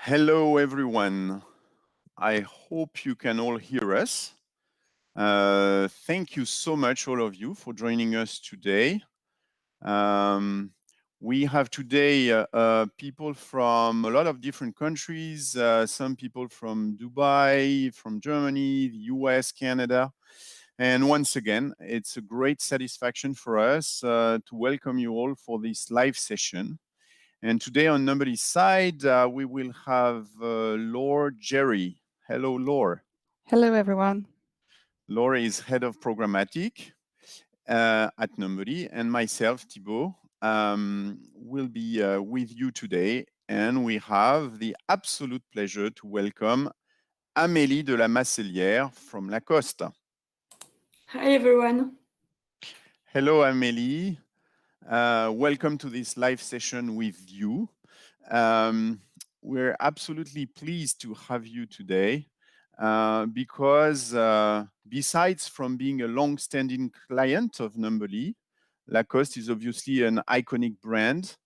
Hello, everyone. I hope you can all hear us. Thank you so much, all of you, for joining us today. We have today people from a lot of different countries, some people from Dubai, from Germany, the US, Canada. And once again, it's a great satisfaction for us to welcome you all for this live session. And today on Numberly's side, we will have Laure Jerry. Hello, Laure. Hello, everyone. Laure is head of programmatic at Numberly, and myself, Thibaut, will be with you today. And we have the absolute pleasure to welcome Amélie de la Masselière from Lacoste. Hi, everyone. Hello, Amélie. Welcome to this live session with you. We're absolutely pleased to have you today because besides from being a long-standing client of Numberly, Lacoste is obviously an iconic brand.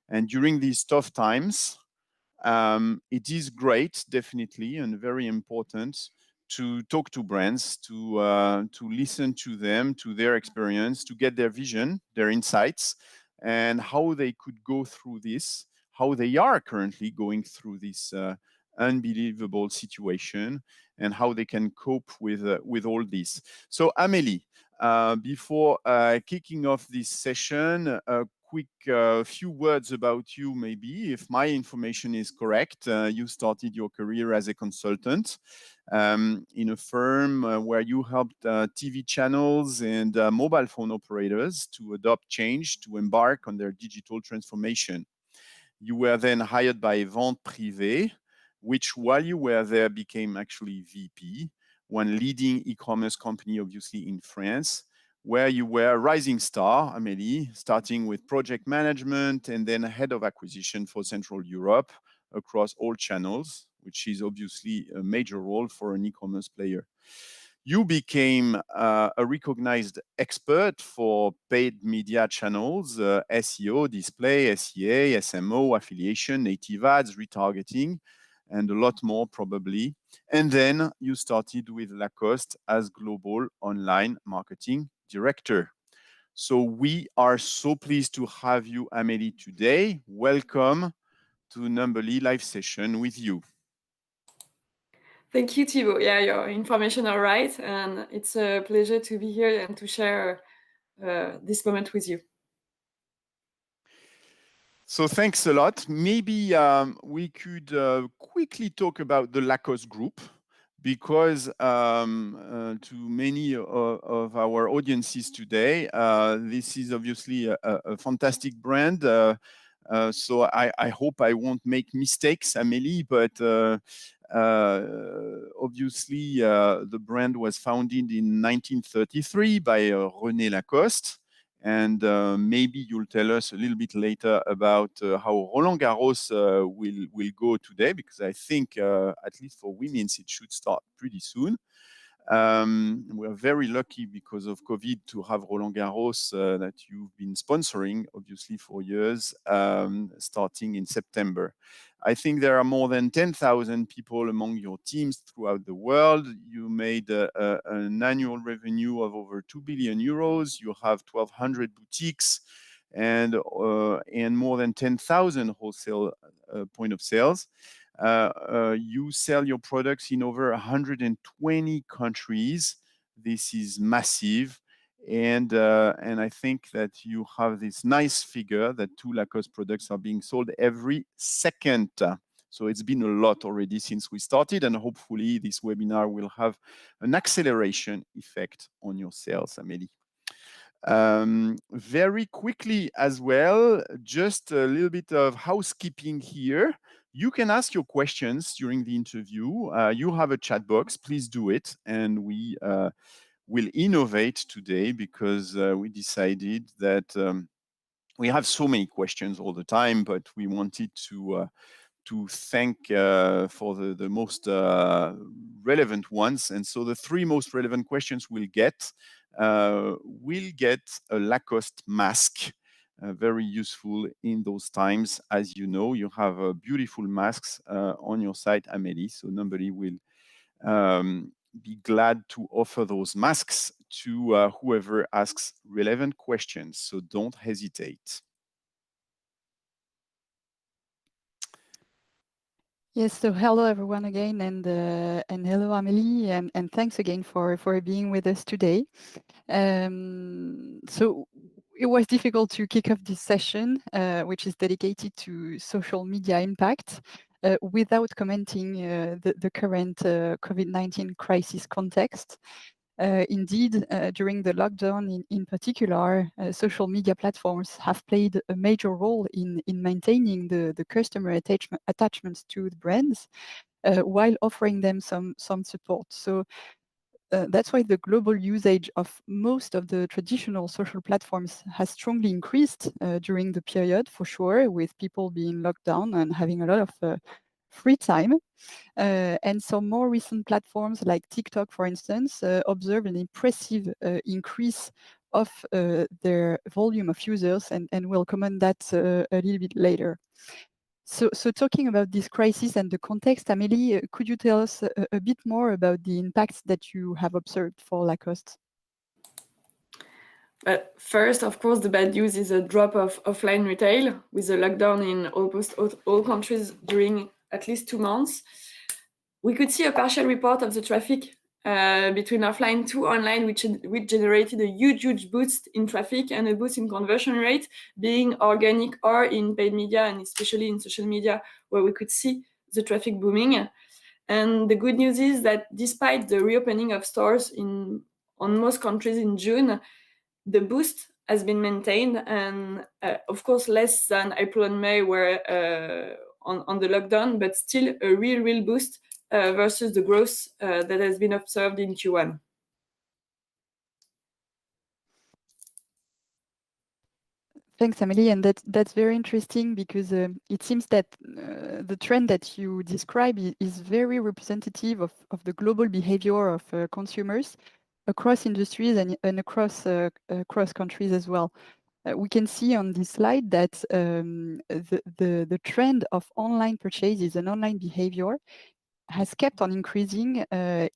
And during these tough times, it is great, definitely, and very important to talk to brands, to listen to them, to their experience, to get their vision, their insights, and how they could go through this, how they are currently going through this unbelievable situation, and how they can cope with all this. So, Amélie, before kicking off this session, a quick few words about you, maybe. If my information is correct, you started your career as a consultant in a firm where you helped TV channels and mobile phone operators to adopt change, to embark on their digital transformation. You were then hired by Vente Privée, which while you were there became actually VP, one leading e-commerce company, obviously in France, where you were a rising star, Amélie, starting with project management and then head of acquisition for Central Europe across all channels, which is obviously a major role for an e-commerce player. You became a recognized expert for paid media channels, SEO, display, SEA, SMO, affiliation, native ads, retargeting, and a lot more probably. And then you started with Lacoste as Global Online Marketing Director. So we are so pleased to have you, Amélie, today. Welcome to Numberly live session with you. Thank you, Thibaut. Yeah, your information are right, and it's a pleasure to be here and to share this moment with you. So thanks a lot. Maybe we could quickly talk about the Lacoste Group, because to many of our audiences today, this is obviously a fantastic brand. So I hope I won't make mistakes, Amélie, but obviously the brand was founded in 1933 by René Lacoste. And maybe you'll tell us a little bit later about how Roland Garros will go today, because I think, at least for women's, it should start pretty soon. We're very lucky because of COVID to have Roland Garros that you've been sponsoring, obviously, for years, starting in September. I think there are more than 10,000 people among your teams throughout the world. You made an annual revenue of over 2 billion euros. You have 1,200 boutiques and more than 10,000 wholesale point of sales. You sell your products in over 120 countries. This is massive. And I think that you have this nice figure that 2 Lacoste products are being sold every second. So it's been a lot already since we started, and hopefully this webinar will have an acceleration effect on your sales, Amélie. Very quickly as well, just a little bit of housekeeping here. You can ask your questions during the interview. You have a chat box, please do it. And we will innovate today because we decided that we have so many questions all the time, but we wanted to thank for the most relevant ones. And so the 3 most relevant questions we'll get a Lacoste mask very useful in those times. As you know, you have beautiful masks on your site, Amélie. So Numbly will be glad to offer those masks to whoever asks relevant questions. So don't hesitate. Yes, so hello everyone again, and hello Amélie, and thanks again for being with us today. So it was difficult to kick off this session, which is dedicated to social media impact, without commenting the current COVID-19 crisis context. Indeed, during the lockdown in particular, social media platforms have played a major role in maintaining the customer attachments to the brands, while offering them some support. So that's why the global usage of most of the traditional social platforms has strongly increased during the period, for sure, with people being locked down and having a lot of free time. And some more recent platforms like TikTok, for instance, observe an impressive increase of their volume of users, and we'll comment that a little bit later. So talking about this crisis and the context, Amélie, could you tell us a bit more about the impacts that you have observed for Lacoste? But first, of course, the bad news is a drop of offline retail with a lockdown in almost all countries during at least 2 months. We could see a partial report of the traffic between offline to online, which generated a huge boost in traffic and a boost in conversion rate, being organic or in paid media, and especially in social media, where we could see the traffic booming. And the good news is that despite the reopening of stores on most countries in June, the boost has been maintained, and of course less than April and May were on the lockdown, but still a real boost versus the growth that has been observed in Q1. Thanks, Amélie, and that's very interesting because it seems that the trend that you describe is very representative of the global behavior of consumers across industries and across countries as well. We can see on this slide that the trend of online purchases and online behavior has kept on increasing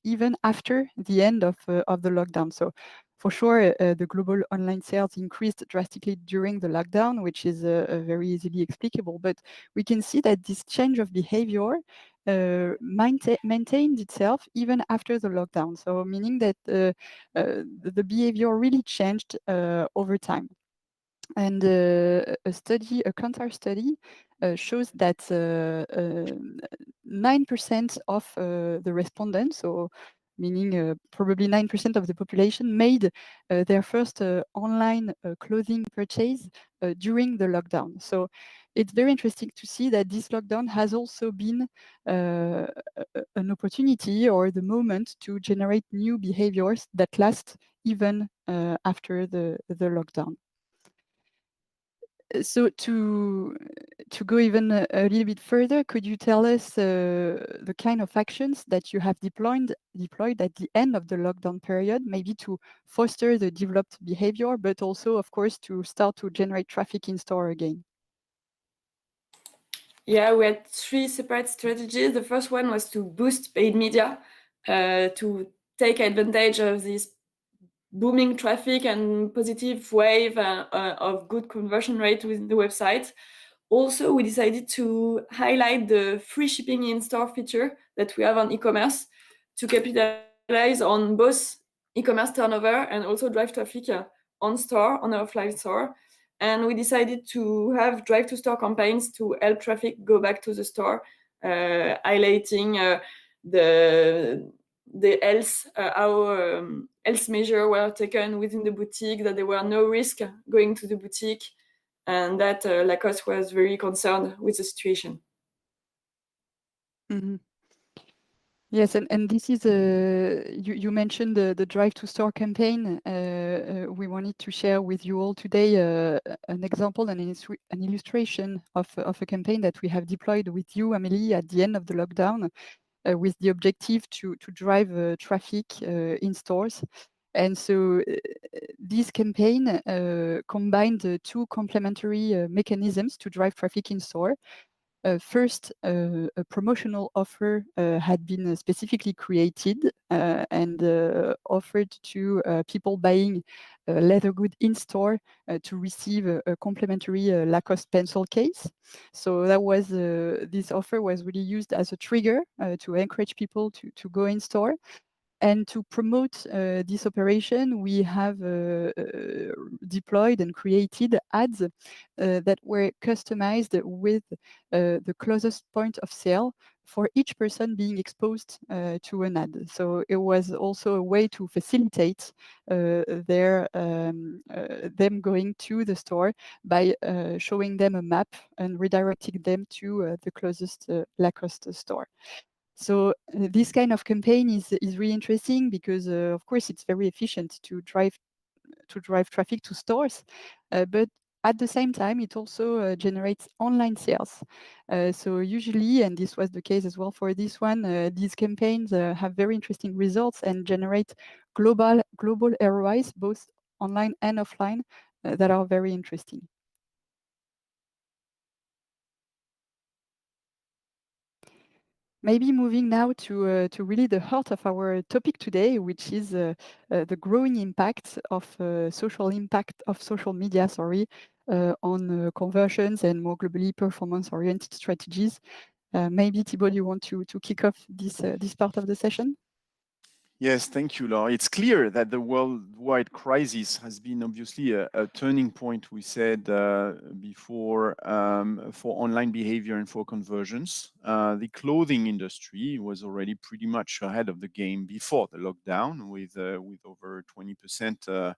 even after the end of the lockdown. So for sure, the global online sales increased drastically during the lockdown, which is very easily explicable. But we can see that this change of behavior maintained itself even after the lockdown. So meaning that the behavior really changed over time. And a Kantar study shows that 9% of the respondents, so meaning probably 9% of the population, made their first online clothing purchase during the lockdown. So it's very interesting to see that this lockdown has also been an opportunity or the moment to generate new behaviors that last even after the lockdown. So to go even a little bit further, could you tell us the kind of actions that you have deployed at the end of the lockdown period, maybe to foster the developed behavior, but also, of course, to start to generate traffic in store again? Yeah, we had 3 separate strategies. The first one was to boost paid media to take advantage of this booming traffic and positive wave of good conversion rate within the website. Also, we decided to highlight the free shipping in-store feature that we have on e-commerce to capitalize on both e-commerce turnover and also drive traffic on our offline store. And we decided to have drive-to-store campaigns to help traffic go back to the store, highlighting the health, our health measures were taken within the boutique, that there were no risk going to the boutique, and that Lacoste was very concerned with the situation. Mm-hmm. Yes, and this is you mentioned the Drive to Store campaign. We wanted to share with you all today an example and an illustration of a campaign that we have deployed with you, Amélie, at the end of the lockdown, with the objective to drive traffic in stores. And so this campaign combined two complementary mechanisms to drive traffic in store. First, a promotional offer had been specifically created and offered to people buying leather good in store to receive a complimentary Lacoste pencil case. So that was this offer was really used as a trigger to encourage people to go in store. And to promote this operation, we have deployed and created ads that were customized with the closest point of sale for each person being exposed to an ad. So it was also a way to facilitate them going to the store by showing them a map and redirecting them to the closest Lacoste store. So this kind of campaign is really interesting because, of course, it's very efficient to drive traffic to stores, but at the same time, it also generates online sales. So usually, and this was the case as well for this one, these campaigns have very interesting results and generate global ROIs, both online and offline, that are very interesting. Maybe moving now to really the heart of our topic today, which is the growing impact of social media, on conversions and more globally performance-oriented strategies. Maybe Thibault, you want to kick off this part of the session? Yes, thank you, Laura. It's clear that the worldwide crisis has been obviously a turning point, we said before, for online behavior and for conversions. The clothing industry was already pretty much ahead of the game before the lockdown, with over 20%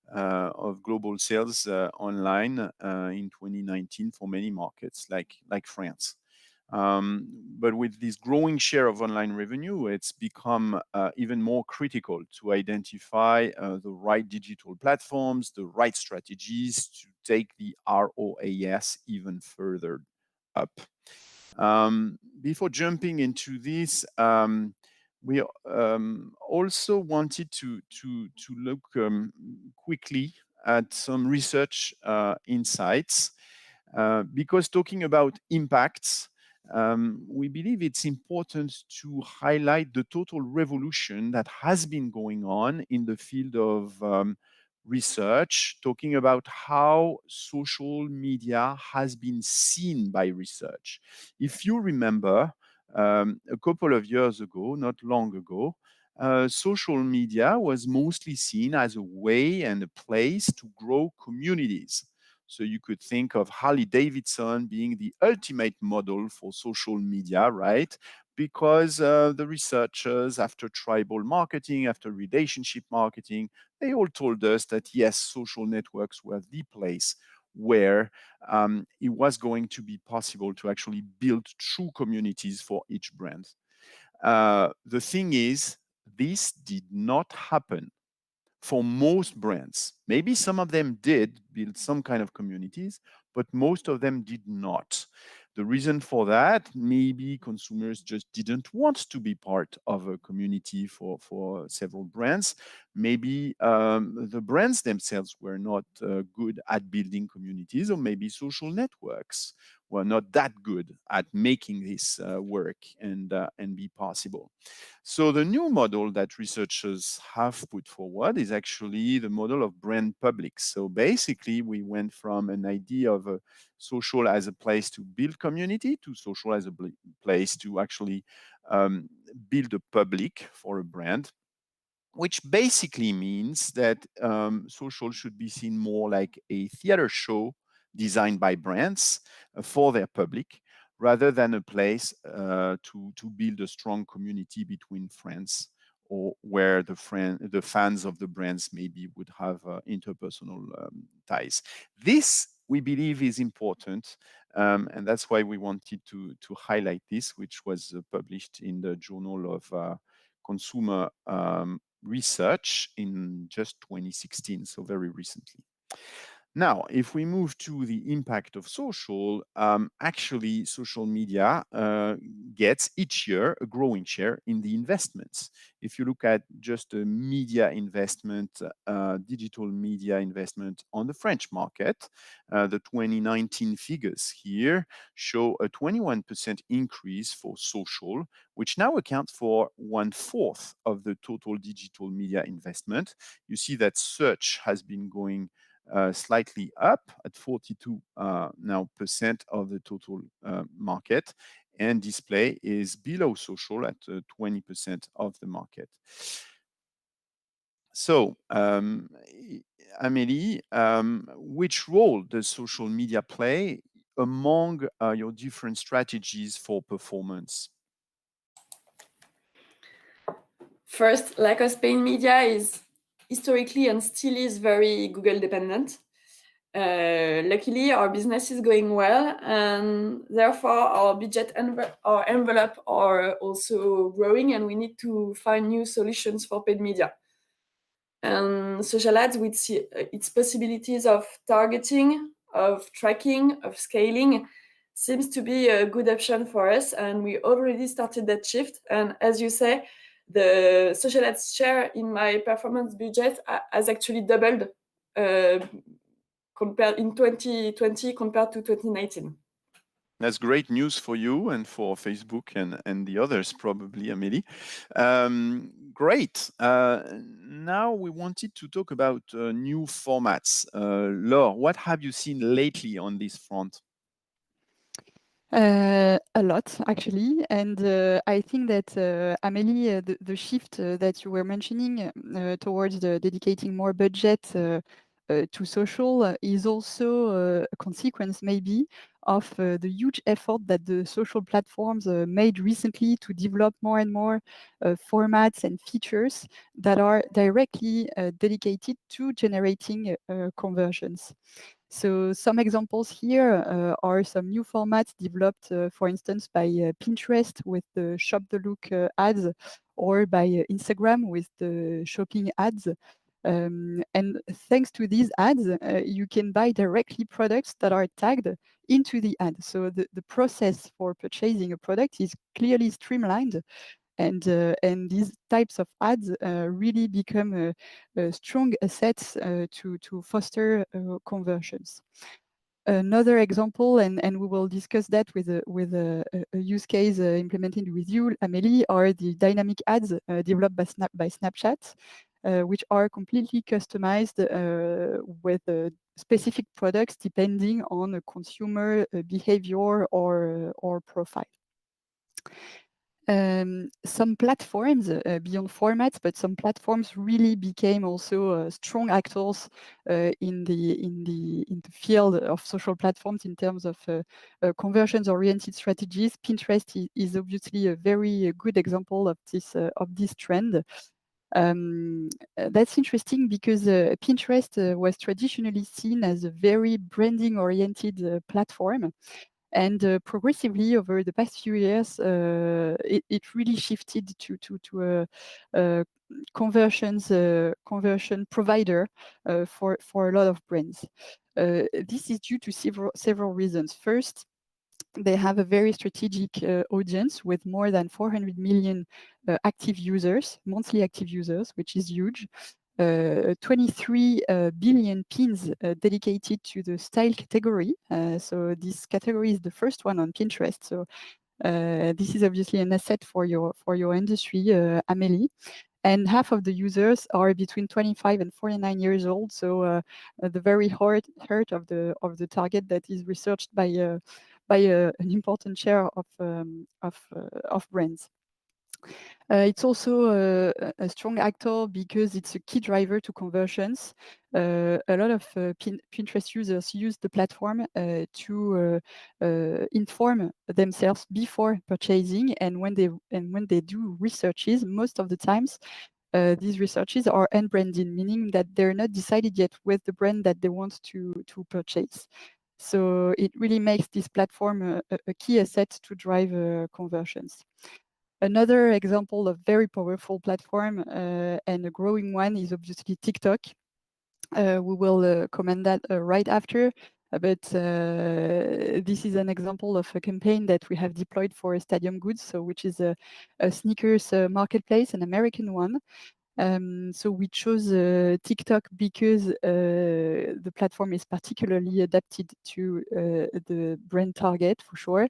of global sales online in 2019 for many markets like France. But with this growing share of online revenue, it's become even more critical to identify the right digital platforms, the right strategies to take the ROAS even further up. Before jumping into this, we also wanted to look quickly at some research insights, because talking about impacts, we believe it's important to highlight the total revolution that has been going on in the field of research, talking about how social media has been seen by research. If you remember, a couple of years ago, not long ago, social media was mostly seen as a way and a place to grow communities. So you could think of Harley Davidson being the ultimate model for social media, right? Because the researchers, after tribal marketing, after relationship marketing, they all told us that yes, social networks were the place where it was going to be possible to actually build true communities for each brand. The thing is, this did not happen for most brands. Maybe some of them did build some kind of communities, but most of them did not. The reason for that, maybe consumers just didn't want to be part of a community for several brands. Maybe the brands themselves were not good at building communities, or maybe social networks were not that good at making this work and be possible. So the new model that researchers have put forward is actually the model of brand public. So basically, we went from an idea of social as a place to build community to social as a place to actually build a public for a brand, which basically means that social should be seen more like a theater show designed by brands for their public, rather than a place to build a strong community between friends, or where the fans of the brands maybe would have interpersonal ties. This, we believe, is important, and that's why we wanted to highlight this, which was published in the Journal of Consumer Research in just 2016, so very recently. Now, if we move to the impact of social, actually social media gets each year a growing share in the investments. If you look at just a media investment, digital media investment on the French market, the 2019 figures here show a 21% increase for social, which now accounts for 1/4 of the total digital media investment. You see that search has been going slightly up at 42 now percent of the total market, and display is below social at 20% of the market. So, Amélie, which role does social media play among your different strategies for performance? First, Lacoste paid media is historically and still is very Google dependent. Luckily, our business is going well, and therefore our budget our envelope are also growing, and we need to find new solutions for paid media. And social ads with its possibilities of targeting, of tracking, of scaling seems to be a good option for us, and we already started that shift. And as you say, the social ads share in my performance budget has actually doubled compared in 2020 compared to 2019. That's great news for you and for Facebook and the others, probably, Amélie. Great. Now we wanted to talk about new formats. Laure, what have you seen lately on this front? A lot, actually. And I think that, Amélie, the shift that you were mentioning towards dedicating more budget to social is also a consequence, maybe, of the huge effort that the social platforms made recently to develop more and more formats and features that are directly dedicated to generating conversions. So some examples here are some new formats developed, for instance, by Pinterest with the Shop the Look ads, or by Instagram with the shopping ads. And thanks to these ads, you can buy directly products that are tagged into the ad. So the process for purchasing a product is clearly streamlined. And these types of ads really become strong assets to foster conversions. Another example, and we will discuss that with a use case implemented with you, Amélie, are the dynamic ads developed by Snapchat, which are completely customized with specific products depending on a consumer behavior or profile. Some platforms, beyond formats, but some platforms really became also strong actors in the field of social platforms in terms of conversions-oriented strategies. Pinterest is obviously a very good example of this trend. That's interesting because Pinterest was traditionally seen as a very branding-oriented platform. And progressively over the past few years, it really shifted to a conversion provider for a lot of brands. This is due to several reasons. First, they have a very strategic audience with more than 400 million active users, monthly active users, which is huge. 23 billion pins dedicated to the style category. So this category is the first one on Pinterest. So this is obviously an asset for your industry, Amélie. And half of the users are between 25 and 49 years old. So the very heart of the target that is researched by an important share of brands. It's also a strong actor because it's a key driver to conversions. A lot of Pinterest users use the platform to inform themselves before purchasing, and when they do researches, most of the times these researches are unbranded, meaning that they're not decided yet with the brand that they want to purchase. So it really makes this platform a key asset to drive conversions. Another example of very powerful platform and a growing one is obviously TikTok. We will comment that right after. but this is an example of a campaign that we have deployed for Stadium Goods, so which is a sneakers marketplace, an American one. So we chose TikTok because the platform is particularly adapted to the brand target for sure,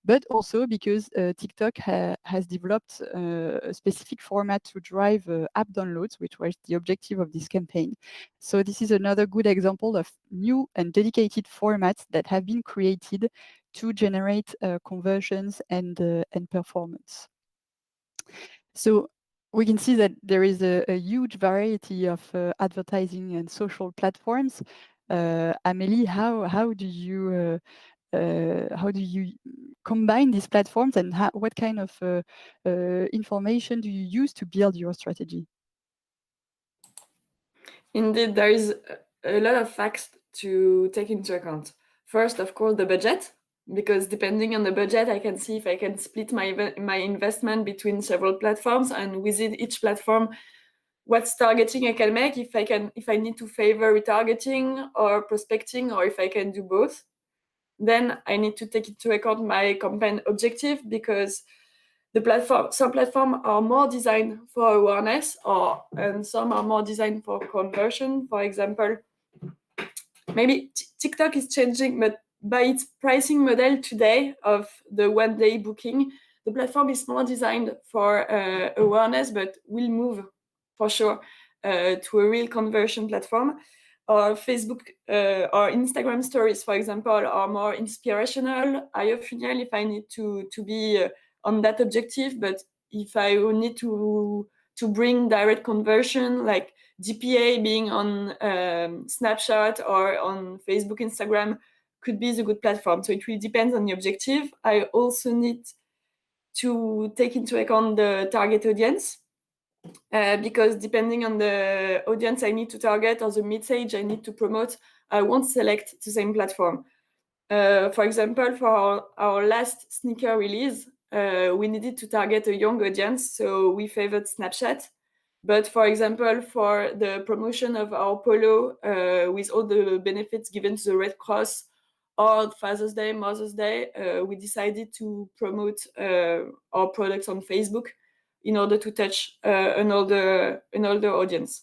but also because TikTok has developed a specific format to drive app downloads, which was the objective of this campaign. So this is another good example of new and dedicated formats that have been created to generate conversions and performance. So we can see that there is a huge variety of advertising and social platforms. Amélie, how do you combine these platforms, and what kind of information do you use to build your strategy? Indeed, there is a lot of facts to take into account. First, of course, the budget, because depending on the budget, I can see if I can split my investment between several platforms, and within each platform, what's targeting I can make, if I need to favor retargeting or prospecting, or if I can do both. Then I need to take into account my campaign objective, because some platforms are more designed for awareness, and some are more designed for conversion. For example, maybe TikTok is changing, but by its pricing model today of the one-day booking, the platform is more designed for awareness, but will move for sure to a real conversion platform. Or Facebook or Instagram stories, for example, are more inspirational, higher funnel if I need to be on that objective. But if I need to bring direct conversion, like GPA being on Snapchat or on Facebook, Instagram, could be the good platform. So it really depends on the objective. I also need to take into account the target audience, because depending on the audience I need to target or the message I need to promote, I won't select the same platform. For example, for our last sneaker release, we needed to target a young audience, so we favored Snapchat. But for example, for the promotion of our polo, with all the benefits given to the Red Cross, or Father's Day, Mother's Day, we decided to promote our products on Facebook in order to touch an older audience.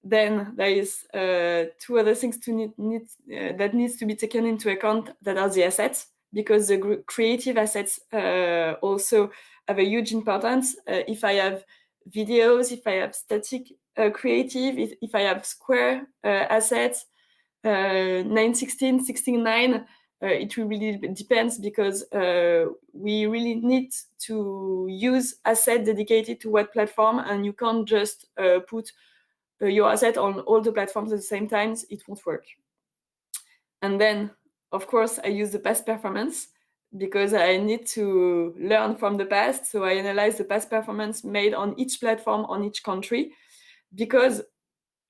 Then there is two other things that needs to be taken into account, that are the assets, because the creative assets also have a huge importance. If I have videos, if I have static creative, if I have square assets, 9:16, 16:9, it really depends, because we really need to use asset dedicated to what platform, and you can't just put your asset on all the platforms at the same time. It won't work. And then, of course, I use the past performance, because I need to learn from the past. So I analyze the past performance made on each platform, on each country, because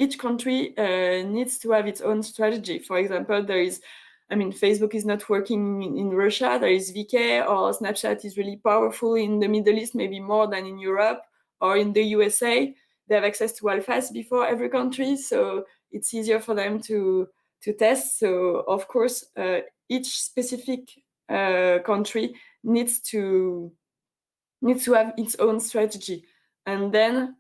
each country needs to have its own strategy. For example, Facebook is not working in Russia, there is VK, or Snapchat is really powerful in the Middle East, maybe more than in Europe, or in the USA. They have access to alphas before every country, so it's easier for them to test. So of course, each specific country needs to have its own strategy. And then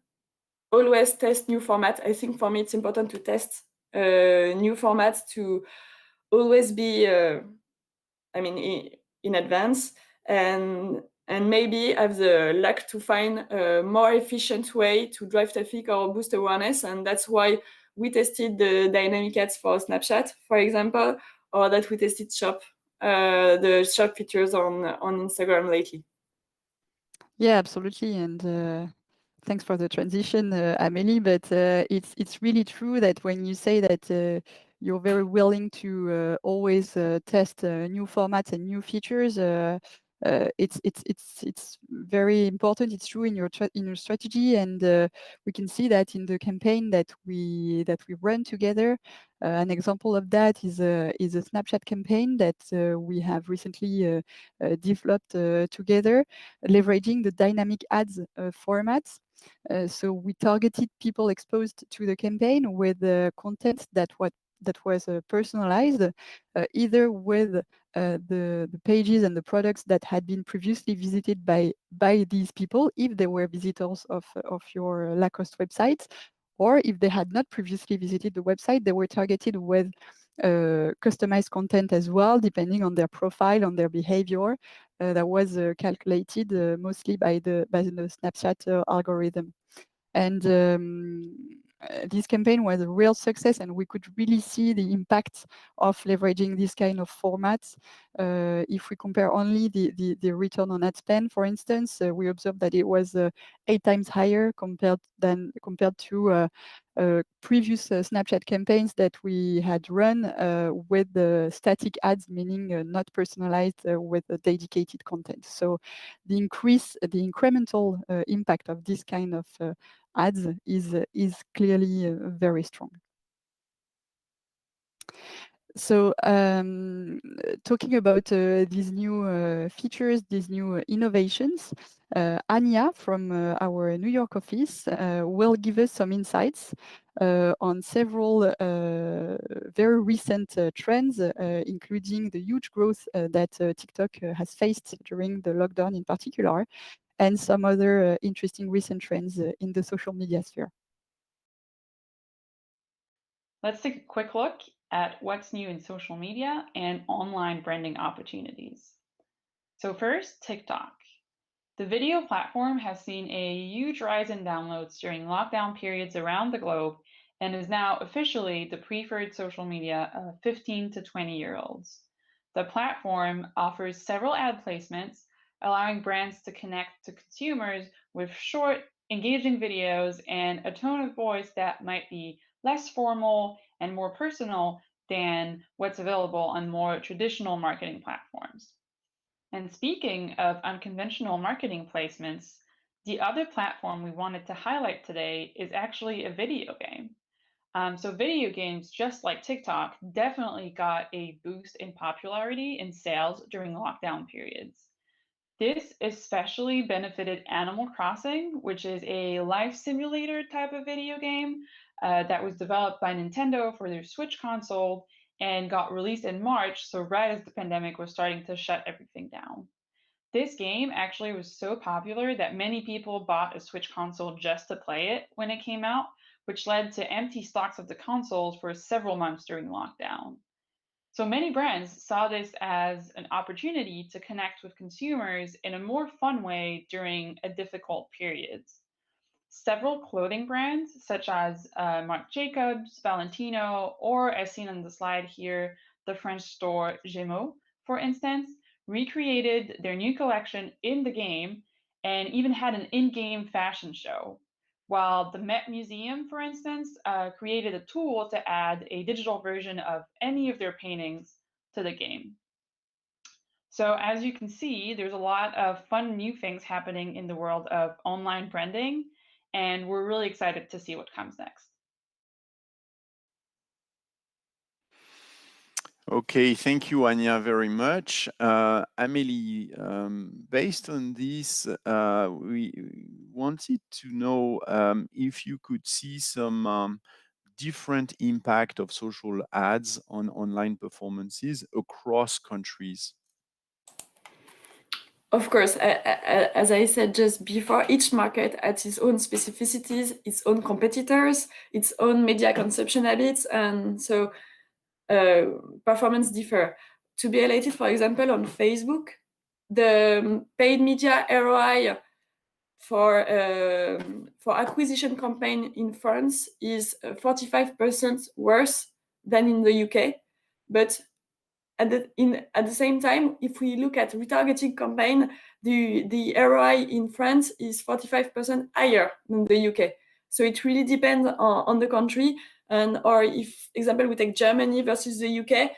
always test new formats. I think for me it's important to test new formats, to always be in advance, and maybe have the luck to find a more efficient way to drive traffic or boost awareness. And that's why we tested the dynamic ads for Snapchat, for example, or that we tested the shop features on Instagram lately. Yeah, absolutely. And thanks for the transition, Amélie. But it's really true that when you say that you're very willing to always test new formats and new features, it's very important. It's true in your strategy, and we can see that in the campaign that we run together. An example of that is a Snapchat campaign that we have recently developed together, leveraging the dynamic ads formats. So we targeted people exposed to the campaign with content that that was personalized, either with the pages and the products that had been previously visited by these people, if they were visitors of your Lacoste website, or if they had not previously visited the website, they were targeted with customized content as well, depending on their profile, on their behavior. That was calculated mostly by the Snapchat algorithm. And this campaign was a real success, and we could really see the impact of leveraging this kind of formats. If we compare only the return on ad spend, for instance, we observed that it was 8 times higher compared to previous Snapchat campaigns that we had run with the static ads, meaning not personalized with dedicated content. So the incremental impact of this kind of ads is clearly very strong. So talking about these new features, these new innovations, Anya from our New York office will give us some insights on several very recent trends, including the huge growth that TikTok has faced during the lockdown in particular, and some other interesting recent trends in the social media sphere. Let's take a quick look at what's new in social media and online branding opportunities. So first, TikTok. The video platform has seen a huge rise in downloads during lockdown periods around the globe and is now officially the preferred social media of 15 to 20-year-olds. The platform offers several ad placements, allowing brands to connect to consumers with short, engaging videos and a tone of voice that might be less formal and more personal than what's available on more traditional marketing platforms. And speaking of unconventional marketing placements, the other platform we wanted to highlight today is actually a video game. So video games, just like TikTok, definitely got a boost in popularity and sales during lockdown periods. This especially benefited Animal Crossing, which is a life simulator type of video game that was developed by Nintendo for their Switch console and got released in March, so right as the pandemic was starting to shut everything down. This game actually was so popular that many people bought a Switch console just to play it when it came out, which led to empty stocks of the consoles for several months during lockdown. So many brands saw this as an opportunity to connect with consumers in a more fun way during a difficult period. Several clothing brands, such as Marc Jacobs, Valentino, or as seen on the slide here, the French store Gémeaux, for instance, recreated their new collection in the game and even had an in-game fashion show. While the Met Museum, for instance, created a tool to add a digital version of any of their paintings to the game. So as you can see, there's a lot of fun new things happening in the world of online branding, and we're really excited to see what comes next. Okay, thank you, Anya, very much. Amélie, based on this, we wanted to know if you could see some different impact of social ads on online performances across countries. Of course, as I said just before, each market has its own specificities, its own competitors, its own media consumption habits, and so performance differ. To be highlighted, for example, on Facebook, the paid media ROI for acquisition campaign in France is 45% worse than in the UK, but at the same time, if we look at retargeting campaign, the ROI in France is 45% higher than the UK. So it really depends on the country. And or if, example, we take Germany versus the UK,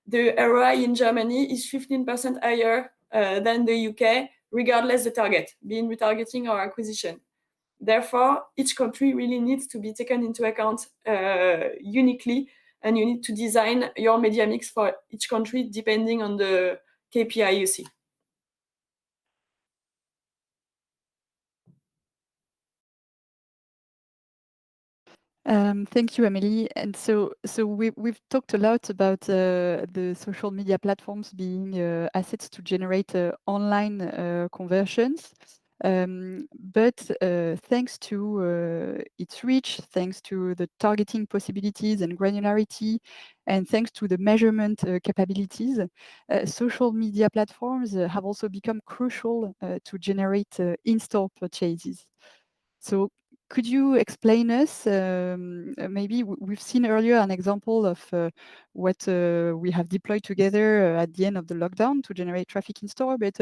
the ROI in Germany is 15% higher than the UK, regardless the target, being retargeting or acquisition. Therefore, each country really needs to be taken into account uniquely, and you need to design your media mix for each country depending on the KPI you see. Thank you, Amélie. And so we've talked a lot about the social media platforms being assets to generate online conversions. But thanks to its reach, thanks to the targeting possibilities and granularity, and thanks to the measurement capabilities, social media platforms have also become crucial to generate in-store purchases. So could you explain us, maybe we've seen earlier an example of what we have deployed together at the end of the lockdown to generate traffic in store, but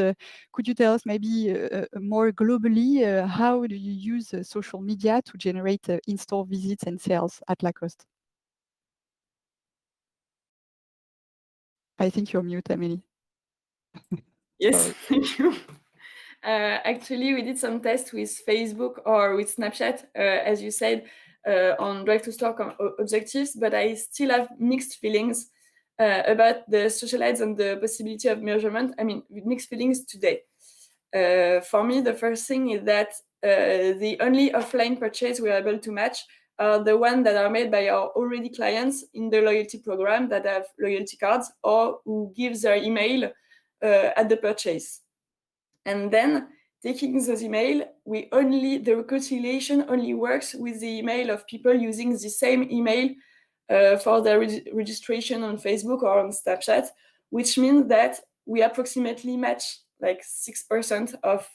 could you tell us maybe more globally, how do you use social media to generate in-store visits and sales at Lacoste? I think you're mute, Amélie. Yes, Sorry. thank you. Actually, we did some tests with Facebook or with Snapchat, as you said, on drive to store objectives, but I still have mixed feelings about the social ads and the possibility of measurement. I mean, mixed feelings today. For me, the first thing is that the only offline purchase we are able to match are the ones that are made by our already clients in the loyalty program that have loyalty cards or who give their email at the purchase. And then taking those email, the reconciliation only works with the email of people using the same email for their registration on Facebook or on Snapchat, which means that we approximately match like 6% of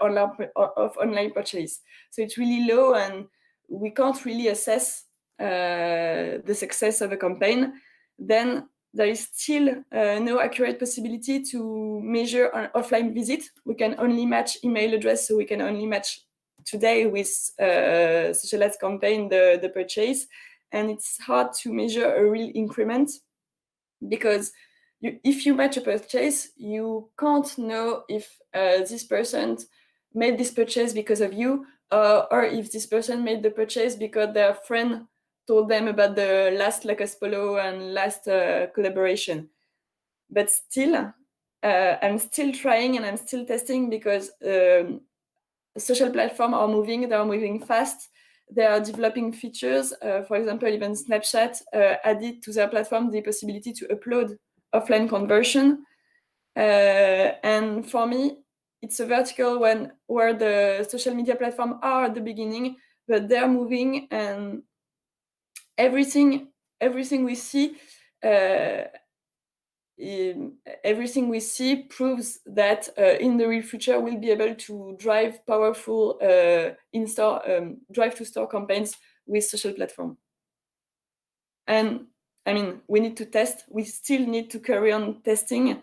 online purchase. So it's really low, and we can't really assess the success of a campaign. Then there is still no accurate possibility to measure an offline visit. We can only match email address, so we can only match today with social ads campaign the purchase. And it's hard to measure a real increment because if you match a purchase, you can't know if this person made this purchase because of you, or if this person made the purchase because their friend told them about the last Lacoste polo and last collaboration. But still, I'm still trying and I'm still testing because social platforms are moving fast. They are developing features. For example, even Snapchat added to their platform the possibility to upload offline conversion. And for me, it's a vertical where the social media platforms are at the beginning, but they're moving, and everything we see proves that in the real future we'll be able to drive powerful in-store drive to store campaigns with social platform. And I mean, we need to test. We still need to carry on testing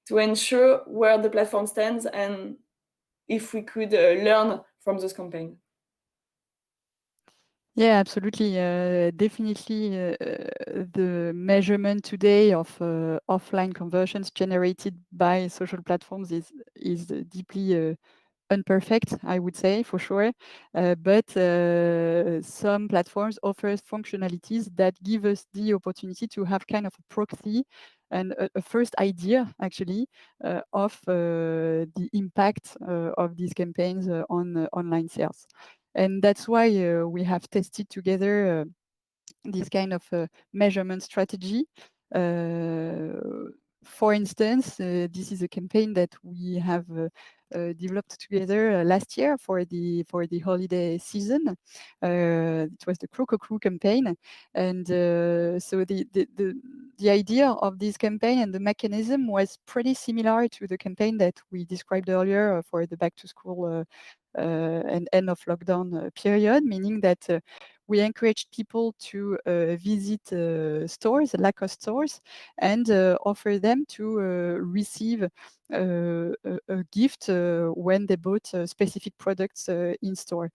to ensure where the platform stands and if we could learn from those campaigns. Yeah, absolutely. Definitely, the measurement today of offline conversions generated by social platforms is deeply imperfect, I would say, for sure. But some platforms offer functionalities that give us the opportunity to have kind of a proxy and a first idea, actually, of the impact of these campaigns on online sales. And that's why we have tested together this kind of measurement strategy. For instance, this is a campaign that we have developed together last year for the holiday season. It was the Croco Crew campaign, and so the idea of this campaign and the mechanism was pretty similar to the campaign that we described earlier for the back to school and end of lockdown period, meaning that we encouraged people to visit stores, Lacoste stores, and offer them to receive a gift when they bought specific products in store.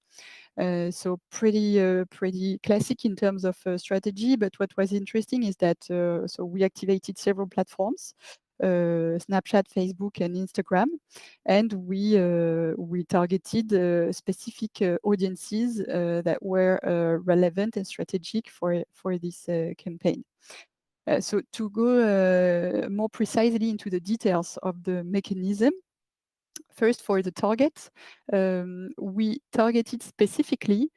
So pretty classic in terms of strategy. But what was interesting is that so we activated several platforms. Snapchat, Facebook, and Instagram, and we targeted specific audiences that were relevant and strategic for this campaign. So to go more precisely into the details of the mechanism, First, for the targets, we targeted specifically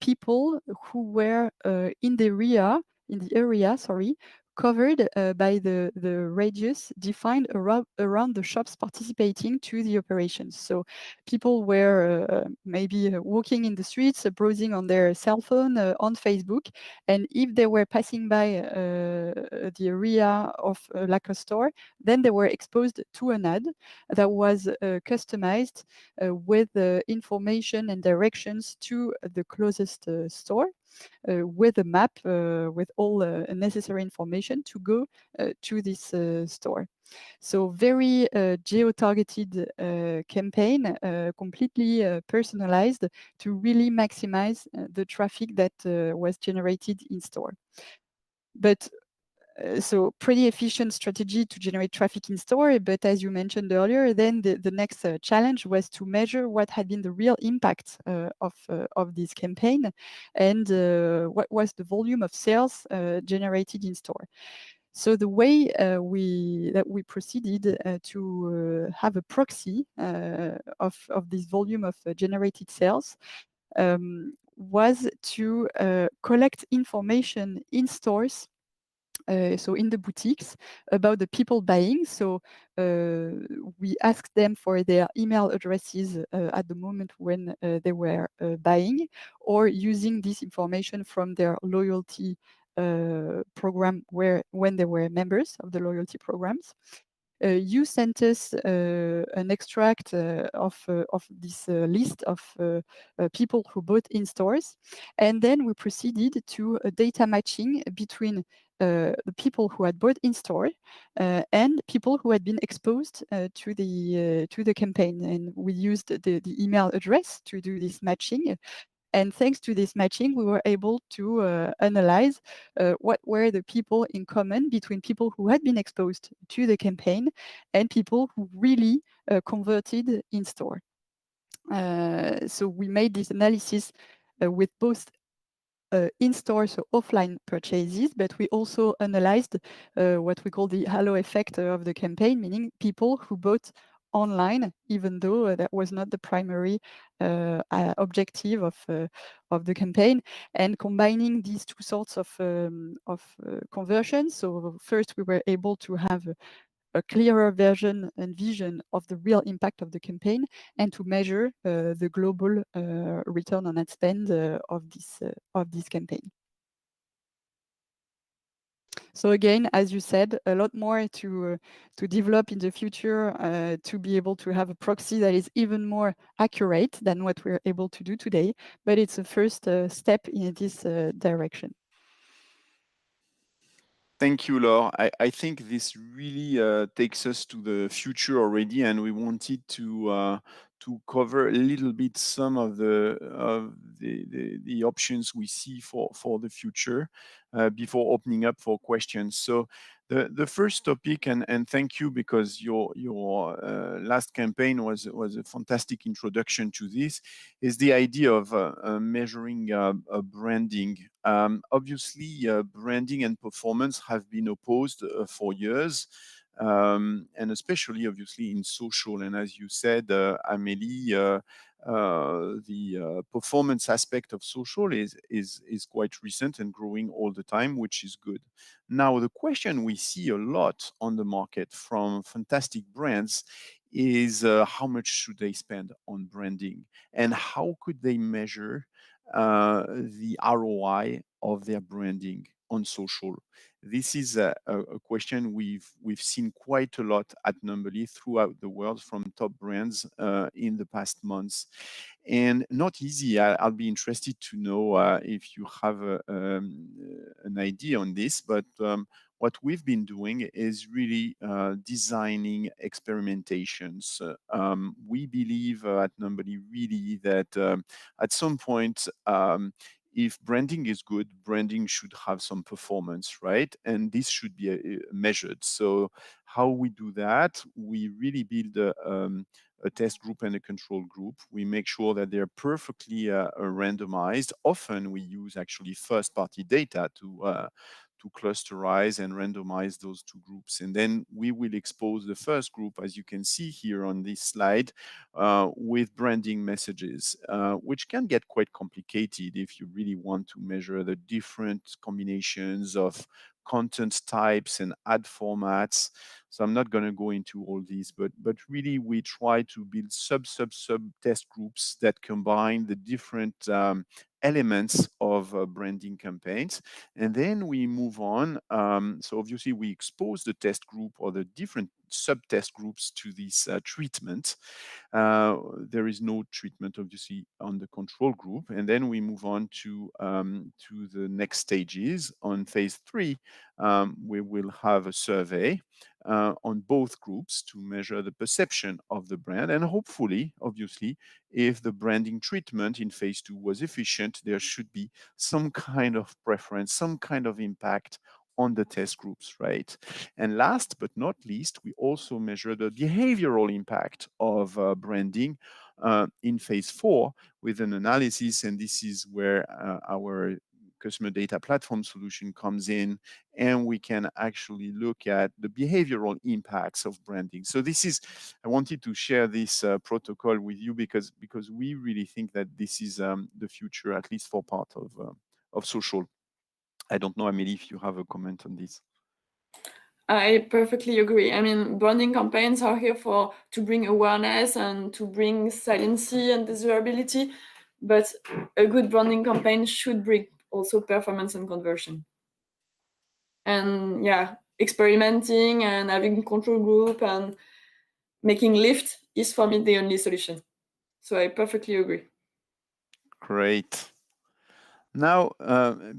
people who were in the area, covered by the radius defined around the shops participating to the operations. So people were maybe walking in the streets, browsing on their cell phone, on Facebook, and if they were passing by the area of a Lacoste store, then they were exposed to an ad that was customized with information and directions to the closest store. With a map with all necessary information to go to this store. So very geo-targeted campaign, completely personalized to really maximize the traffic that was generated in store. But so pretty efficient strategy to generate traffic in store, but as you mentioned earlier, then the next challenge was to measure what had been the real impact of this campaign and what was the volume of sales generated in store. So the way we proceeded to have a proxy of this volume of generated sales was to collect information in stores, so in the boutiques, about the people buying. So we asked them for their email addresses at the moment when they were buying, or using this information from their loyalty program when they were members of the loyalty programs. You sent us an extract of this list of people who bought in stores, and then we proceeded to data matching between the people who had bought in store and people who had been exposed to the campaign, and we used the email address to do this matching. And thanks to this matching, we were able to analyze what were the people in common between people who had been exposed to the campaign and people who really converted in store. So we made this analysis with both in-store, so offline purchases, but we also analyzed what we call the halo effect of the campaign, meaning people who bought online, even though that was not the primary objective of the campaign. And combining these two sorts of conversions, so first we were able to have a clearer version and vision of the real impact of the campaign, and to measure the global return on ad spend of this campaign. So again, as you said, a lot more to develop in the future to be able to have a proxy that is even more accurate than what we're able to do today. But it's a first step in this direction. Thank you, Laure. I think this really takes us to the future already, and we wanted to cover a little bit some of the options we see for the future before opening up for questions. So the first topic, and thank you, because your last campaign was a fantastic introduction to this, is the idea of measuring branding. Obviously, branding and performance have been opposed for years, and especially obviously in social. And as you said, Amélie, the performance aspect of social is quite recent and growing all the time, which is good. Now, the question we see a lot on the market from fantastic brands is how much should they spend on branding, and how could they measure the ROI of their branding on social? This is a question we've seen quite a lot at Numberly throughout the world from top brands in the past months, and not easy. I'll be interested to know if you have an idea on this, but what we've been doing is really designing experimentations. We believe at Numberly really that at some point, if branding is good, branding should have some performance, right? And this should be measured. So how we do that? We really build a test group and a control group. We make sure that they're perfectly randomized. Often we use actually first-party data to clusterize and randomize those two groups. And then we will expose the first group, as you can see here on this slide, with branding messages, which can get quite complicated if you really want to measure the different combinations of content types and ad formats. So I'm not going to go into all these, but really we try to build sub test groups that combine the different elements of branding campaigns. And then we move on. So obviously we expose the test group or the different sub-test groups to this treatment. There is no treatment, obviously, on the control group. And then we move on to the next stages. On phase 3, we will have a survey on both groups to measure the perception of the brand. And hopefully, obviously, if the branding treatment in phase 2 was efficient, there should be some kind of preference, some kind of impact on the test groups, right? And last but not least, we also measure the behavioral impact of branding in phase 4 with an analysis. And this is where our customer data platform solution comes in, and we can actually look at the behavioral impacts of branding. So this is, I wanted to share this protocol with you because we really think that this is the future, at least for part of social. I don't know, Amélie, if you have a comment on this. I perfectly agree. I mean, branding campaigns are here to bring awareness and to bring saliency and desirability, but a good branding campaign should bring also performance and conversion. And yeah, experimenting and having control group and making lift is for me the only solution. So I perfectly agree. Great. Now,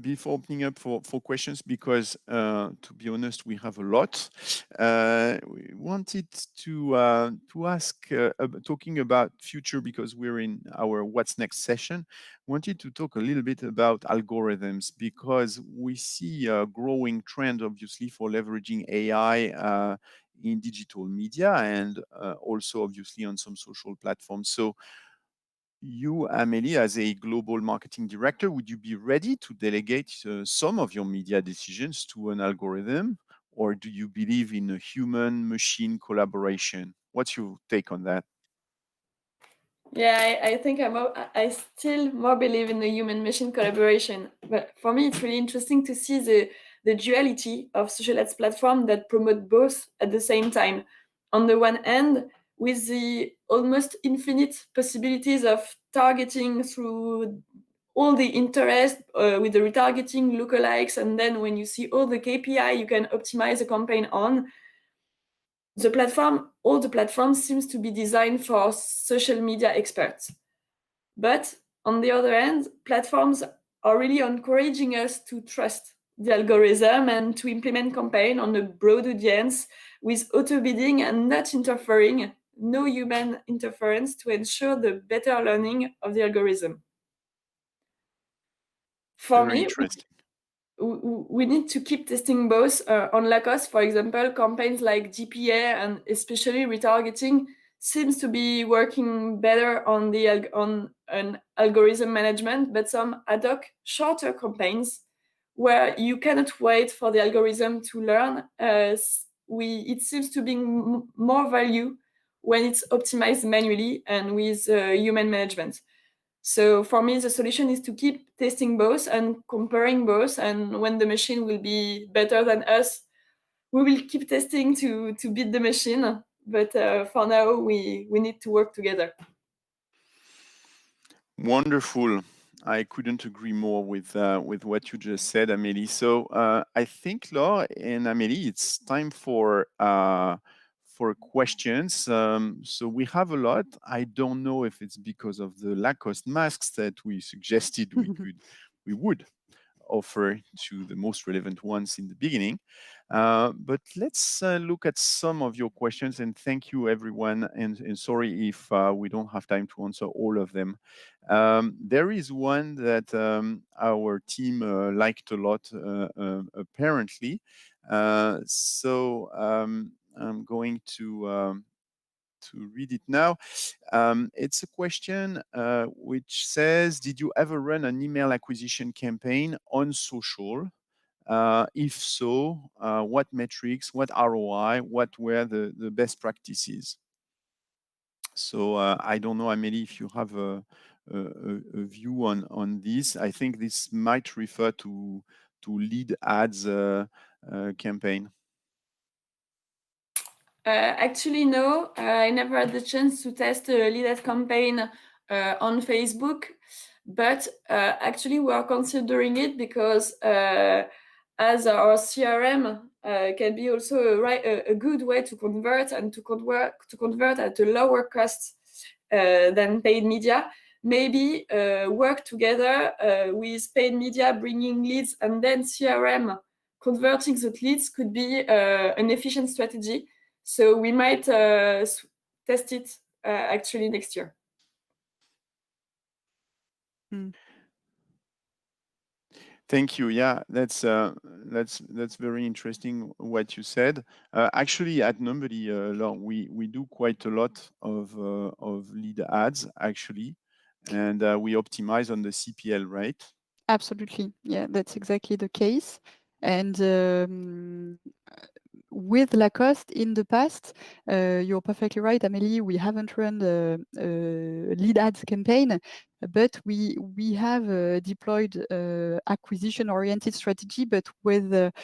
before opening up for questions, because to be honest, we have a lot, we wanted to ask, talking about future, because we're in our What's Next session, wanted to talk a little bit about algorithms, because we see a growing trend, obviously, for leveraging AI in digital media and also, obviously, on some social platforms. So, you, Amélie, as a global marketing director, would you be ready to delegate some of your media decisions to an algorithm, or do you believe in a human-machine collaboration? What's your take on that? Yeah, I think I still more believe in the human-machine collaboration. But for me, it's really interesting to see the duality of social ads platform that promote both at the same time. On the one hand, with the almost infinite possibilities of targeting through all the interest with the retargeting, lookalikes, and then when you see all the KPI you can optimize a campaign on, all the platforms seems to be designed for social media experts. But on the other hand, platforms are really encouraging us to trust the algorithm and to implement campaign on a broad audience with auto bidding and not interfering, no human interference, to ensure the better learning of the algorithm. For Very me, interesting. we need to keep testing both. On Lacoste, for example, campaigns like GPA and especially retargeting seems to be working better on an algorithm management, but some ad hoc shorter campaigns where you cannot wait for the algorithm to learn, it seems to bring more value when it's optimized manually and with human management. So for me, the solution is to keep testing both and comparing both. And when the machine will be better than us, we will keep testing to beat the machine. But for now, we need to work together. Wonderful. I couldn't agree more with what you just said, Amélie. So I think, Laure and Amélie, it's time for questions. So we have a lot. I don't know if it's because of the Lacoste masks that we suggested we would offer to the most relevant ones in the beginning. But let's look at some of your questions, and thank you everyone, and sorry if we don't have time to answer all of them. There is one that our team liked a lot, apparently. So I'm going to read it now. It's a question which says, did you ever run an email acquisition campaign on social If so, what metrics, what ROI, what were the best practices? So I don't know, Amélie, if you have a view on this. I think this might refer to lead ads campaign. Actually, no. I never had the chance to test a lead ad campaign on Facebook, but actually we are considering it because as our CRM can be also a good way to convert and to convert at a lower cost than paid media. Maybe work together with paid media, bringing leads, and then CRM converting the leads could be an efficient strategy. So we might test it actually next year. Thank you. Yeah, that's very interesting what you said. Actually, at Numbly, we do quite a lot of lead ads actually, and we optimize on the CPL, right? Absolutely. Yeah, that's exactly the case. And with Lacoste in the past, you're perfectly right, Amélie, we haven't run the lead ads campaign, but we have deployed acquisition-oriented strategy, but with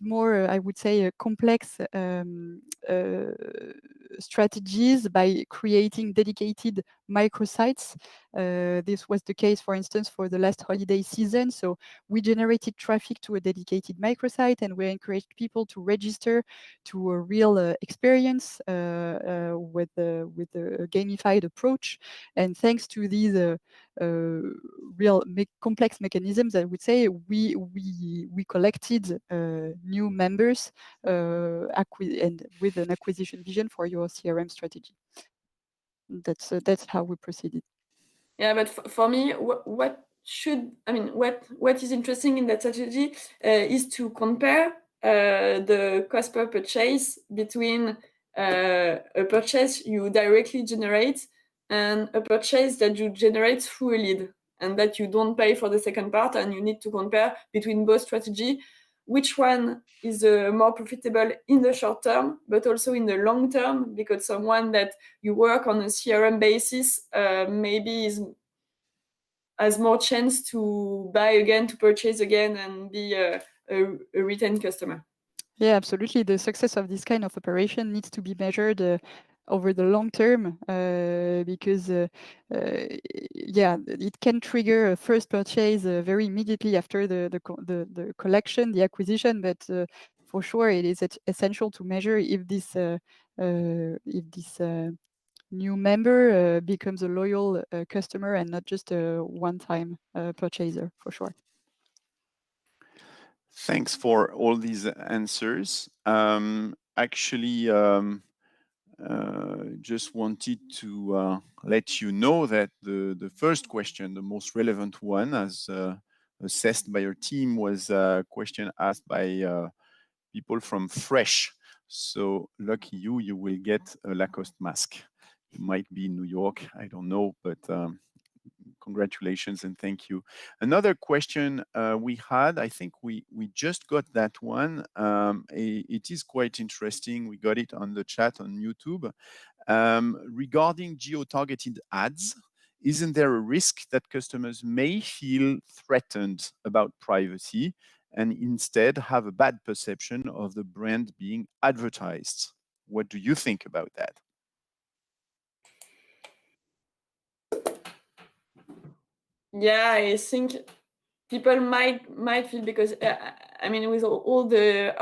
more, I would say, complex strategies by creating dedicated microsites. This was the case, for instance, for the last holiday season. So we generated traffic to a dedicated microsite, and we encouraged people to register to a real experience with a gamified approach. And thanks to these real complex mechanisms, I would say, we collected new members and with an acquisition vision for your CRM strategy. That's how we proceeded. Yeah, but for me, what is interesting in that strategy is to compare the cost per purchase between a purchase you directly generate and a purchase that you generate through a lead, and that you don't pay for the second part, and you need to compare between both strategy, which one is more profitable in the short term, but also in the long term, because someone that you work on a CRM basis maybe has more chance to buy again, to purchase again, and be a retained customer. Yeah, absolutely. The success of this kind of operation needs to be measured over the long term because yeah, it can trigger a first purchase very immediately after the collection, the acquisition, but for sure it is essential to measure if this new member becomes a loyal customer and not just a one-time purchaser, for sure. Thanks for all these answers. Actually, just wanted to let you know that the first question, the most relevant one, as assessed by your team, was a question asked by people from Fresh. So lucky you, you will get a Lacoste mask. You might be in New York, I don't know, but congratulations and thank you. Another question we had, I think we just got that one. It is quite interesting. We got it on the chat on YouTube. Regarding geo-targeted ads, isn't there a risk that customers may feel threatened about privacy and instead have a bad perception of the brand being advertised? What do you think about that? Yeah, I think people might feel, because I mean, with all the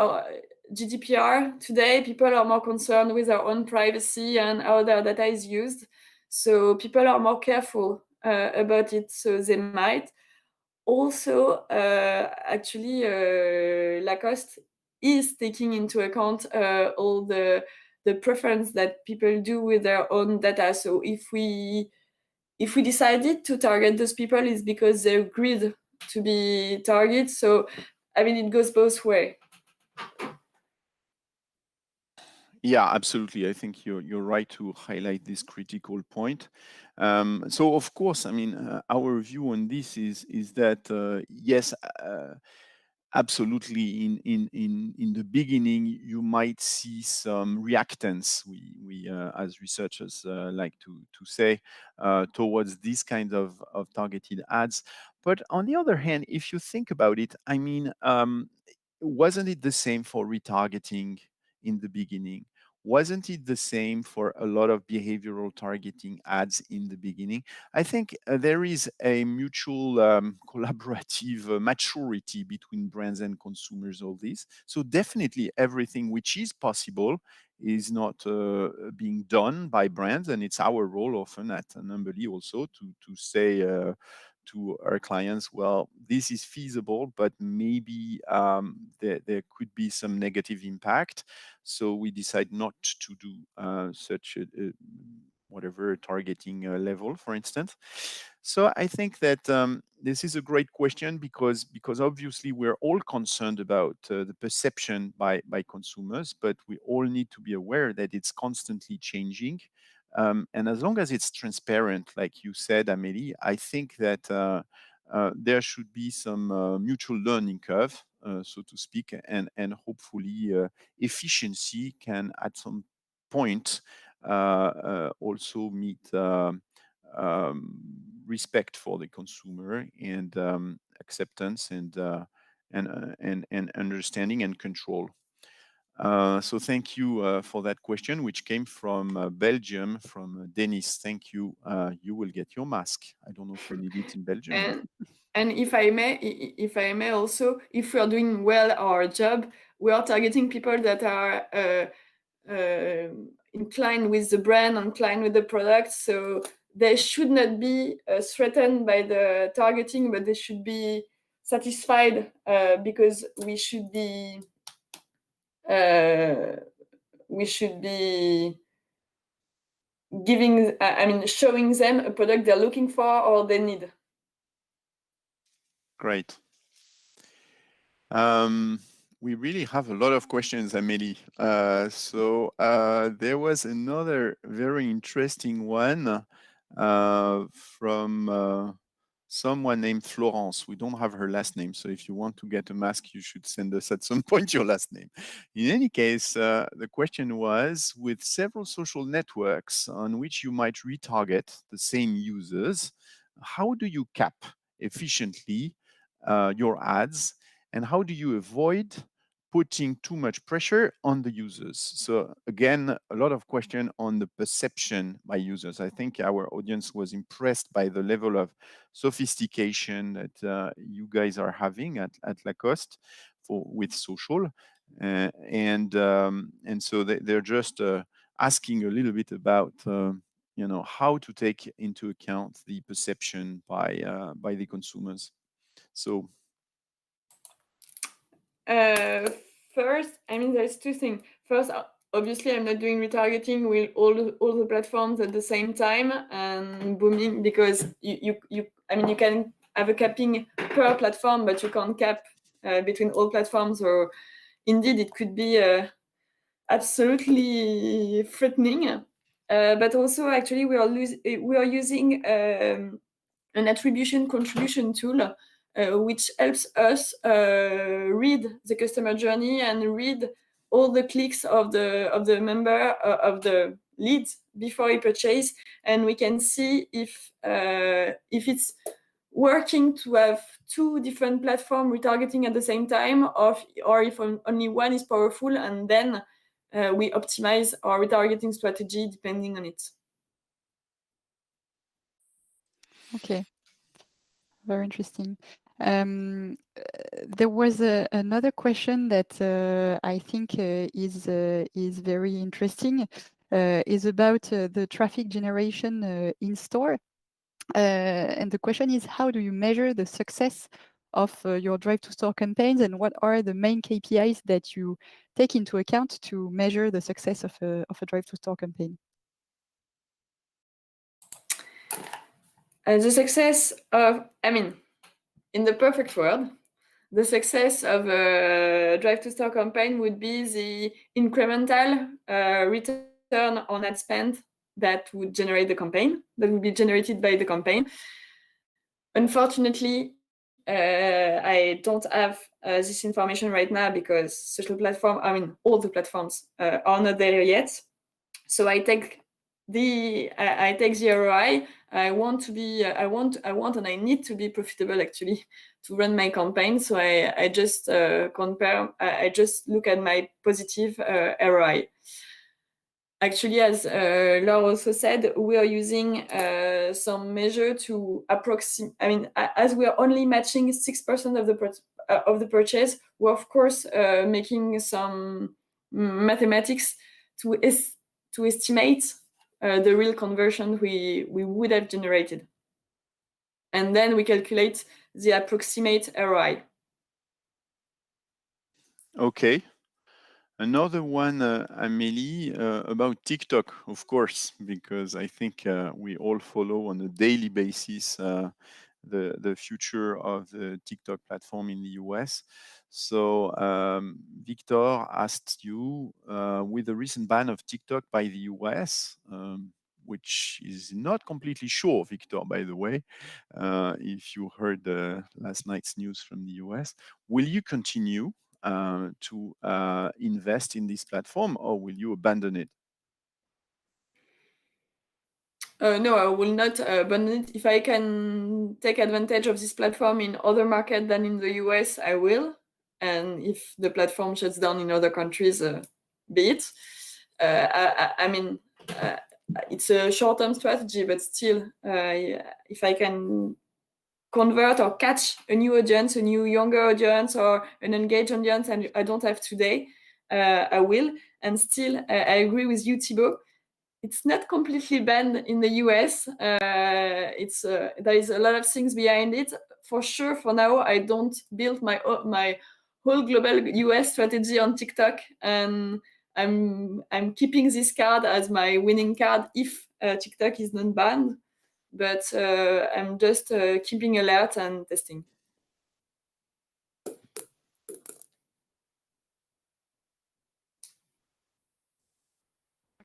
GDPR today, people are more concerned with their own privacy and how their data is used. So people are more careful about it. So they might also actually Lacoste is taking into account all the preference that people do with their own data. So if we decided to target those people, it's because they agreed to be targeted. So I mean, it goes both ways. Yeah, absolutely. I think you're right to highlight this critical point. So, of course, I mean, our view on this is that yes, absolutely, in the beginning, you might see some reactance. We as researchers like to say towards these kinds of targeted ads. But on the other hand, if you think about it, I mean, wasn't it the same for retargeting in the beginning? Wasn't it the same for a lot of behavioral targeting ads in the beginning? I think there is a mutual collaborative maturity between brands and consumers, all this. So definitely everything which is possible is not being done by brands, and it's our role often at Amélie also to say to our clients, well, this is feasible, but maybe there could be some negative impact. So we decide not to do such a whatever targeting level, for instance. So I think that this is a great question because obviously we're all concerned about the perception by consumers, but we all need to be aware that it's constantly changing. And as long as it's transparent, like you said, Amélie, I think that there should be some mutual learning curve, so to speak, and hopefully efficiency can at some point also meet respect for the consumer and acceptance and understanding and control. So thank you for that question, which came from Belgium, from Denis. Thank you. You will get your mask. I don't know if you need it in Belgium. And if I may also, if we are doing well our job, we are targeting people that are inclined with the brand, inclined with the product. So they should not be threatened by the targeting, but they should be satisfied because we should be giving, showing them a product they're looking for or they need. Great. We really have a lot of questions, Amélie. So there was another very interesting one from someone named Florence. We don't have her last name, so if you want to get a mask, you should send us at some point your last name. In any case, the question was, with several social networks on which you might retarget the same users, how do you cap efficiently your ads, and how do you avoid putting too much pressure on the users? So again, a lot of question on the perception by users. I think our audience was impressed by the level of sophistication that you guys are having at Lacoste with social, and so they're just asking a little bit about how to take into account the perception by the consumers. So first, there's two things. First, obviously, I'm not doing retargeting with all the platforms at the same time and booming, because you can have a capping per platform, but you can't cap between all platforms, or indeed it could be absolutely threatening. But also, actually, we are using an attribution contribution tool, which helps us read the customer journey and read all the clicks of the member of the leads before he purchase, and we can see if it's working to have two different platform retargeting at the same time, or if only one is powerful, and then we optimize our retargeting strategy depending on it. Okay. Very interesting. There was another question that I think is very interesting. Is about the traffic generation in store. And the question is, how do you measure the success of your drive to store campaigns, and what are the main KPIs that you take into account to measure the success of a drive to store campaign? The success of, in the perfect world, the success of a drive to store campaign would be the incremental return on ad spend that would generate the campaign, that would be generated by the campaign. Unfortunately, I don't have this information right now because social platform, I mean, all the platforms are not there yet. So I take the ROI. I want to be, I want, and I need to be profitable actually to run my campaign. So I just compare, I just look at my positive ROI. Actually, as Laure also said, we are using some measure to approximate. I mean, as we are only matching 6% of the purchase, we're of course making some mathematics to estimate the real conversion we would have generated, and then we calculate the approximate ROI. Okay. Another one, Amélie, about TikTok, of course, because I think we all follow on a daily basis the future of the TikTok platform in the US. So Victor asked you, with the recent ban of TikTok by the US, which is not completely sure, Victor, by the way, if you heard last night's news from the US, will you continue to invest in this platform, or will you abandon it? No, I will not abandon it. If I can take advantage of this platform in other markets than in the US, I will. And if the platform shuts down in other countries, be it. I mean, it's a short-term strategy, but still, if I can convert or catch a new audience, a new younger audience, or an engaged audience, and I don't have today, I will. And still, I agree with you, Thibaut. It's not completely banned in the US. There is a lot of things behind it. For sure, for now, I don't build my whole global US strategy on TikTok, and I'm keeping this card as my winning card if TikTok is not banned. But I'm just keeping alert and testing.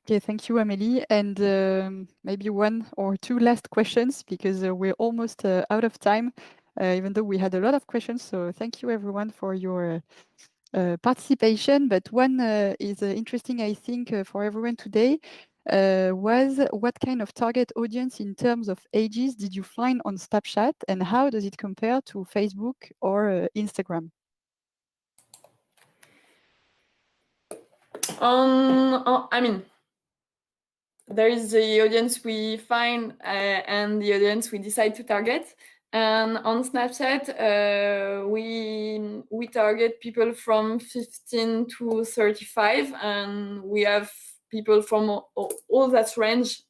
Okay, thank you, Amélie. And maybe one or two last questions because we're almost out of time, even though we had a lot of questions. So thank you, everyone, for your participation. But one is interesting, I think, for everyone today was what kind of target audience in terms of ages did you find on Snapchat, and how does it compare to Facebook or Instagram? I mean, there is the audience we find and the audience we decide to target. And on Snapchat, we target people from 15 to 35, and we have people from all that range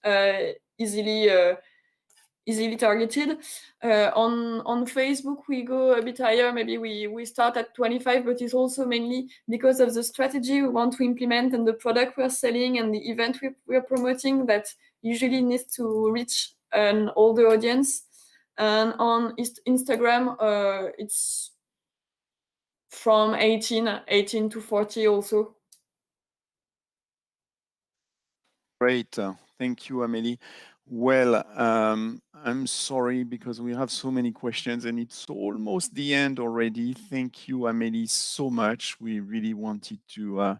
easily targeted. On Facebook, we go a bit higher. Maybe we start at 25, but it's also mainly because of the strategy we want to implement and the product we're selling and the event we're promoting that usually needs to reach an older audience. And on Instagram, it's from 18 to 40 also. Great. Thank you, Amélie. Well, I'm sorry because we have so many questions and it's almost the end already. Thank you, Amélie, so much. We really wanted to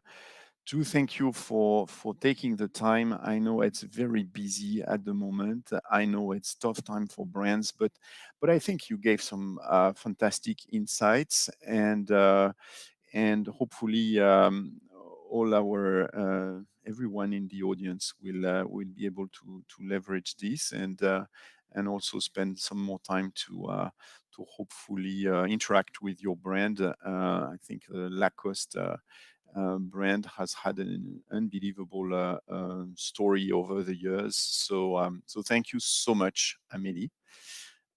thank you for taking the time. I know it's very busy at the moment. I know it's tough time for brands, but I think you gave some fantastic insights, and hopefully all our everyone in the audience will be able to leverage this and also spend some more time to hopefully interact with your brand. I think Lacoste brand has had an unbelievable story over the years. So thank you so much, Amélie.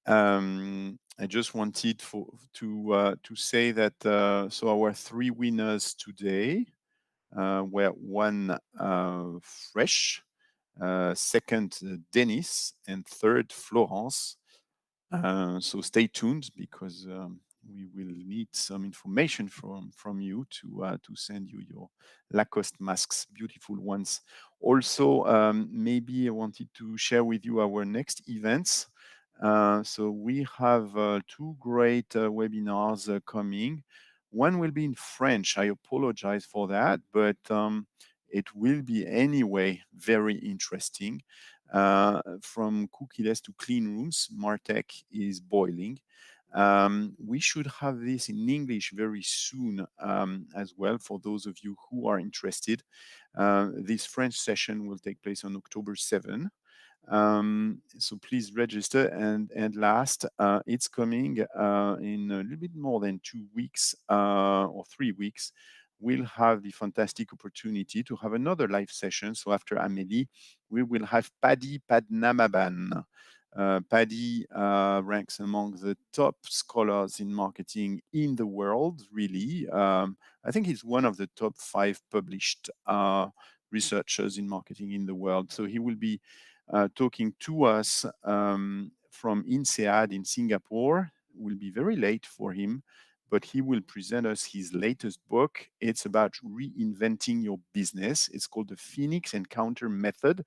I just wanted to say that so our three winners today were one Fresh, second Denis, and third Florence. So stay tuned because we will need some information from you to send you your Lacoste masks, beautiful ones. Also, maybe I wanted to share with you our next events. So we have 2 great webinars coming. One will be in French. I apologize for that, but it will be anyway very interesting. From cookieless to clean rooms, Martech is boiling. We should have this in English very soon as well for those of you who are interested. This French session will take place on October 7. So please register. And last, it's coming in a little bit more than 2 weeks or 3 weeks. We'll have the fantastic opportunity to have another live session. So after Amélie, we will have Paddy Padmanabhan. Paddy ranks among the top scholars in marketing in the world, really. I think he's one of the top 5 published researchers in marketing in the world. So he will be talking to us from INSEAD in Singapore. It will be very late for him, but he will present us his latest book. It's about reinventing your business. It's called the Phoenix Encounter Method.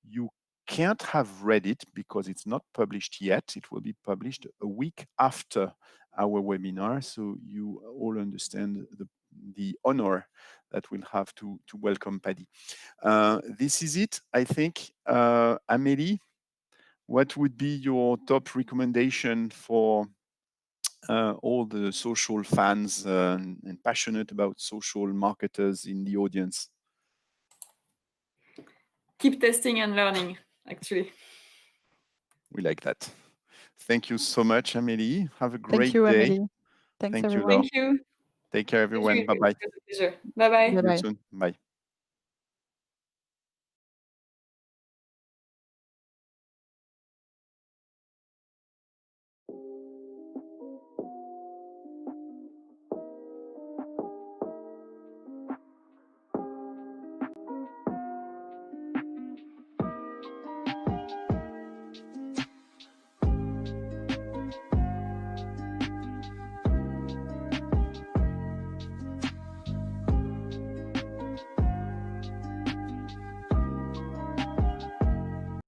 You can't have read it because it's not published yet. It will be published a week after our webinar, so you all understand the honor that we'll have to welcome Paddy. This is it, I think. Amélie, what would be your top recommendation for all the social fans and passionate about social marketers in the audience? Keep testing and learning, actually. We like that. Thank you so much, Amélie. Have a great Thank you, day. Amélie. Thanks, Thank you, everyone. Laure. Thank you. Take care, everyone. Bye-bye. Bye-bye. See you Bye-bye. soon. Bye.